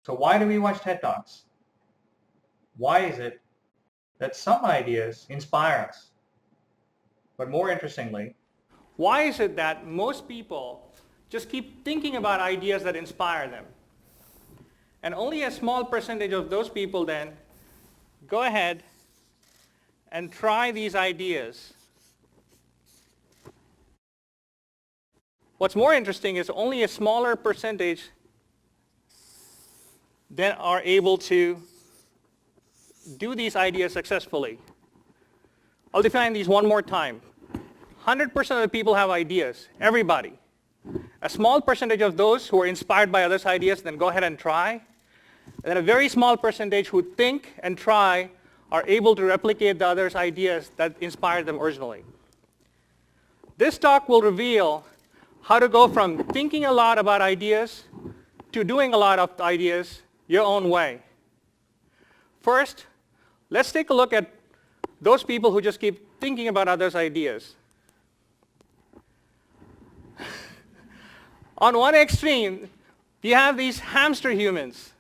So why do we watch TED Talks? Why is it that some ideas inspire us? But more interestingly, why is it that most people just keep thinking about ideas that inspire them? And only a small percentage of those people then go ahead and try these ideas. What's more interesting is only a smaller percentage then are able to do these ideas successfully. I'll define these one more time. 100% of the people have ideas, everybody. A small percentage of those who are inspired by others' ideas then go ahead and try. And then a very small percentage who think and try are able to replicate the others' ideas that inspired them originally. This talk will reveal how to go from thinking a lot about ideas to doing a lot of ideas your own way. First, let's take a look at those people who just keep thinking about others' ideas. On one extreme, you have these hamster humans.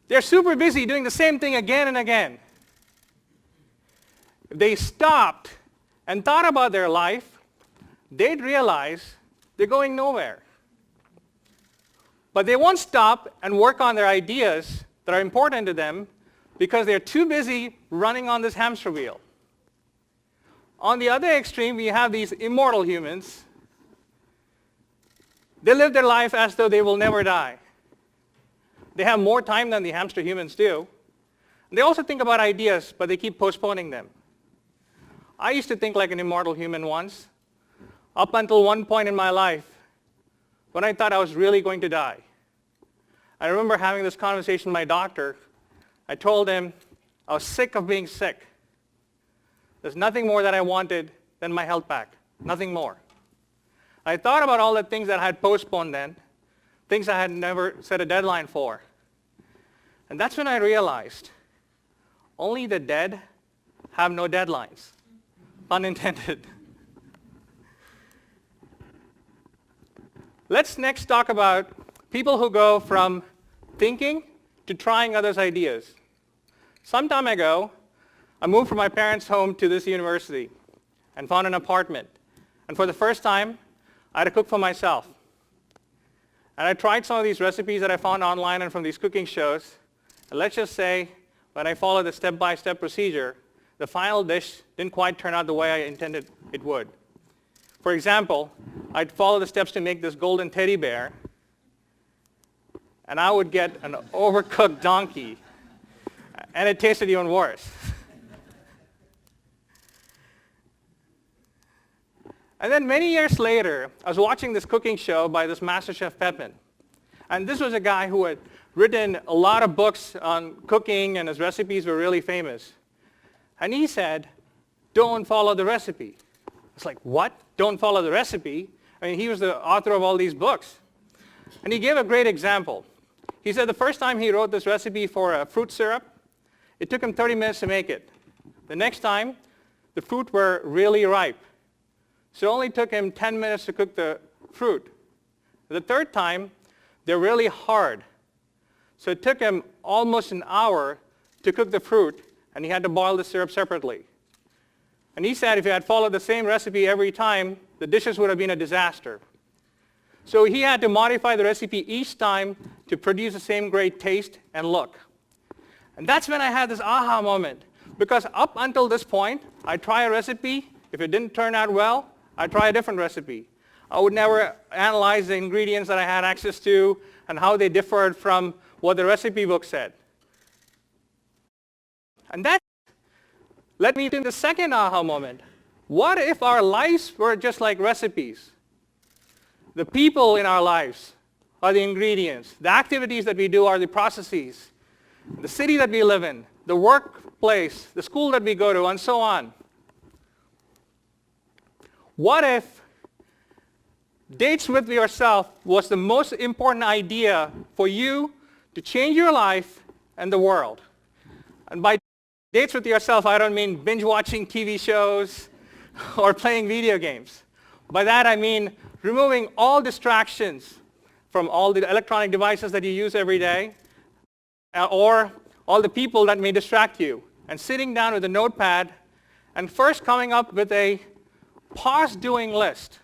They're super busy doing the same thing again and again. If they stopped and thought about their life, they'd realize they're going nowhere. But they won't stop and work on their ideas that are important to them because they're too busy running on this hamster wheel. On the other extreme, we have these immortal humans. They live their life as though they will never die. They have more time than the hamster humans do. They also think about ideas, but they keep postponing them. I used to think like an immortal human once, up until one point in my life when I thought I was really going to die. I remember having this conversation with my doctor. I told him I was sick of being sick. There's nothing more that I wanted than my health back, nothing more. I thought about all the things that I had postponed then, things I had never set a deadline for. And that's when I realized only the dead have no deadlines, pun intended. Let's next talk about people who go from thinking to trying others' ideas. Some time ago, I moved from my parents' home to this university and found an apartment. And for the first time, I had to cook for myself. And I tried some of these recipes that I found online and from these cooking shows. And let's just say, when I followed the step-by-step procedure, the final dish didn't quite turn out the way I intended it would. For example, I'd follow the steps to make this golden teddy bear, and I would get an overcooked donkey, and it tasted even worse. And then many years later, I was watching this cooking show by this Master Chef Pepin. And this was a guy who had written a lot of books on cooking, and his recipes were really famous. And he said, don't follow the recipe. It's like, what? Don't follow the recipe? I mean, he was the author of all these books. And he gave a great example. He said the first time he wrote this recipe for a fruit syrup, it took him 30 minutes to make it. The next time, the fruit were really ripe. So it only took him 10 minutes to cook the fruit. The third time, they're really hard. So it took him almost an hour to cook the fruit, and he had to boil the syrup separately. And he said if he had followed the same recipe every time, the dishes would have been a disaster. So he had to modify the recipe each time to produce the same great taste and look. And that's when I had this aha moment. Because up until this point, I'd try a recipe. If it didn't turn out well, I'd try a different recipe. I would never analyze the ingredients that I had access to and how they differed from what the recipe book said. And that led me to the second aha moment. What if our lives were just like recipes? The people in our lives are the ingredients. The activities that we do are the processes. The city that we live in, the workplace, the school that we go to, and so on. What if dates with yourself was the most important idea for you to change your life and the world? And by dates with yourself, I don't mean binge watching TV shows or playing video games. By that I mean removing all distractions from all the electronic devices that you use every day, or all the people that may distract you, and sitting down with a notepad and first coming up with a pause doing list.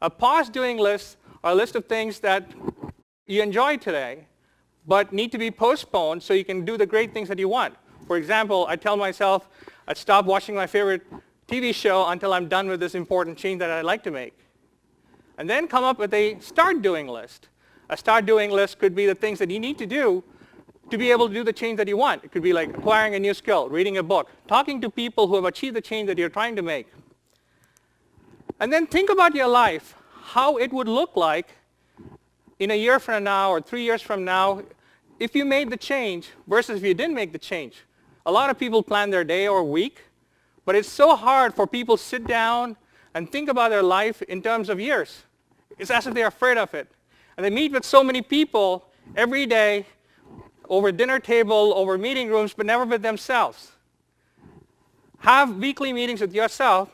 A pause doing list are a list of things that you enjoy today but need to be postponed so you can do the great things that you want. For example, I tell myself I'd stop watching my favorite TV show until I'm done with this important change that I'd like to make. And then come up with a start doing list. A start doing list could be the things that you need to do to be able to do the change that you want. It could be like acquiring a new skill, reading a book, talking to people who have achieved the change that you're trying to make. And then think about your life, how it would look like in a year from now or 3 years from now if you made the change versus if you didn't make the change. A lot of people plan their day or week, but it's so hard for people to sit down and think about their life in terms of years. It's as if they're afraid of it. And they meet with so many people every day over dinner table, over meeting rooms, but never with themselves. Have weekly meetings with yourself,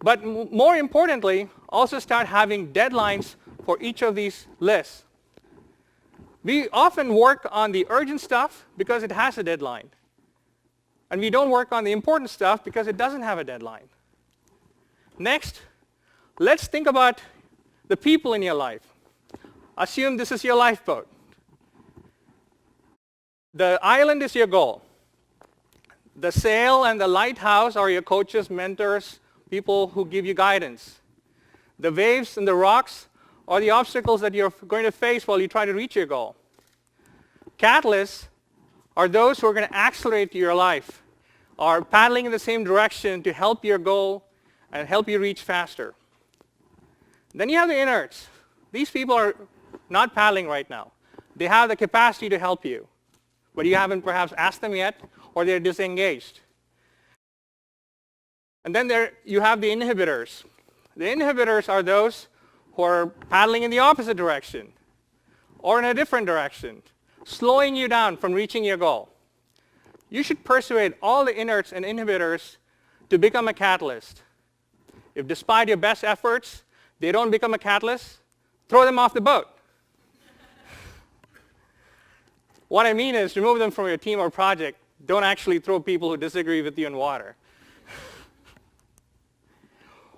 but more importantly, also start having deadlines for each of these lists. We often work on the urgent stuff because it has a deadline. And we don't work on the important stuff because it doesn't have a deadline. Next, let's think about the people in your life. Assume this is your lifeboat. The island is your goal. The sail and the lighthouse are your coaches, mentors, people who give you guidance. The waves and the rocks are the obstacles that you're going to face while you try to reach your goal. Catalysts are those who are going to accelerate your life, are paddling in the same direction to help your goal and help you reach faster. Then you have the inerts. These people are not paddling right now. They have the capacity to help you, but you haven't perhaps asked them yet, or they're disengaged. And then you have the inhibitors. The inhibitors are those who are paddling in the opposite direction or in a different direction, slowing you down from reaching your goal. You should persuade all the inerts and inhibitors to become a catalyst. If despite your best efforts, they don't become a catalyst, throw them off the boat. What I mean is remove them from your team or project. Don't actually throw people who disagree with you in water.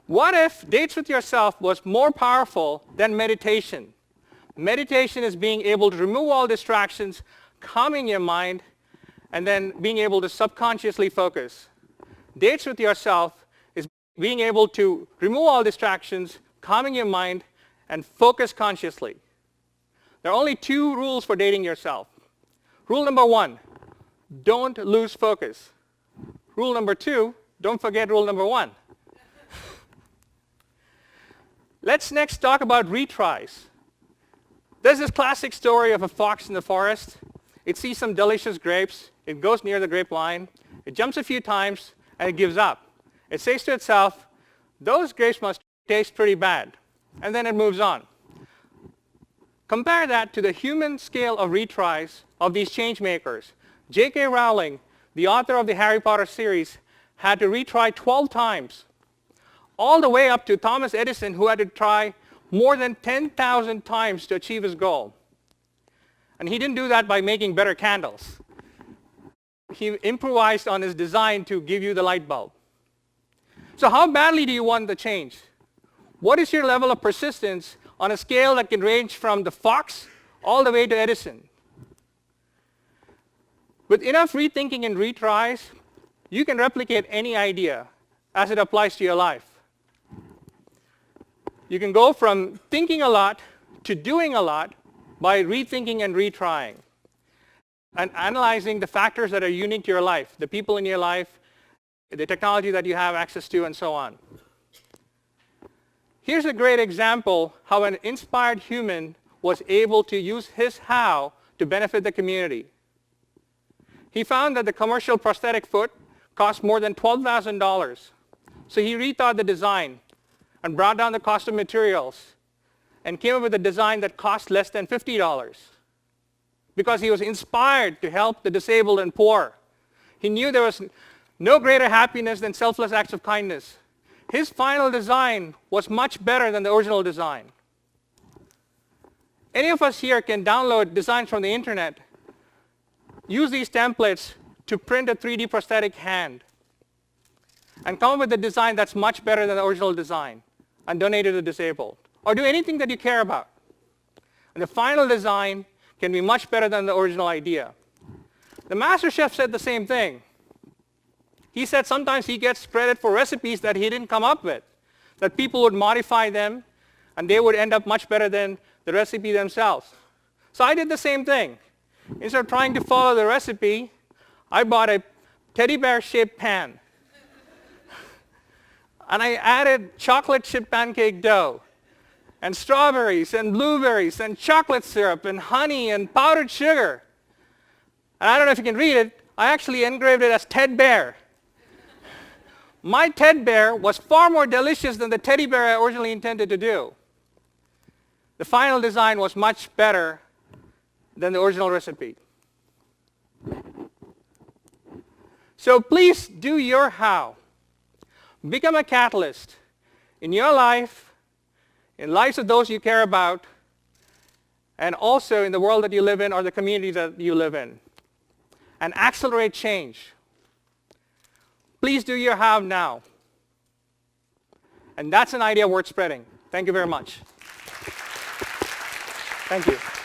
What if dates with yourself was more powerful than meditation? Meditation is being able to remove all distractions, calming your mind, and then being able to subconsciously focus. Dates with yourself is being able to remove all distractions, calming your mind, and focus consciously. There are only 2 rules for dating yourself. Rule number 1, don't lose focus. Rule number 2, don't forget rule number 1. Let's next talk about retries. There's this classic story of a fox in the forest. It sees some delicious grapes. It goes near the grapevine. It jumps a few times, and it gives up. It says to itself, those grapes must taste pretty bad. And then it moves on. Compare that to the human scale of retries of these change makers. J.K. Rowling, the author of the Harry Potter series, had to retry 12 times. All the way up to Thomas Edison, who had to try more than 10,000 times to achieve his goal. And he didn't do that by making better candles. He improvised on his design to give you the light bulb. So how badly do you want the change? What is your level of persistence on a scale that can range from the fox all the way to Edison? With enough rethinking and retries, you can replicate any idea as it applies to your life. You can go from thinking a lot to doing a lot by rethinking and retrying and analyzing the factors that are unique to your life, the people in your life, the technology that you have access to, and so on. Here's a great example how an inspired human was able to use his how to benefit the community. He found that the commercial prosthetic foot cost more than $12,000. So he rethought the design and brought down the cost of materials and came up with a design that cost less than $50 because he was inspired to help the disabled and poor. He knew there was no greater happiness than selfless acts of kindness. His final design was much better than the original design. Any of us here can download designs from the internet, use these templates to print a 3D prosthetic hand, and come up with a design that's much better than the original design, and donate it to the disabled. Or do anything that you care about. And the final design can be much better than the original idea. The master chef said the same thing. He said sometimes he gets credit for recipes that he didn't come up with, that people would modify them, and they would end up much better than the recipe themselves. So I did the same thing. Instead of trying to follow the recipe, I bought a teddy bear-shaped pan. And I added chocolate chip pancake dough, and strawberries, and blueberries, and chocolate syrup, and honey, and powdered sugar. And I don't know if you can read it, I actually engraved it as Ted Bear. My Ted Bear was far more delicious than the teddy bear I originally intended to do. The final design was much better than the original recipe. So please do your how. Become a catalyst in your life, in lives of those you care about, and also in the world that you live in or the community that you live in. And accelerate change. Please do your how now. And that's an idea worth spreading. Thank you very much. Thank you.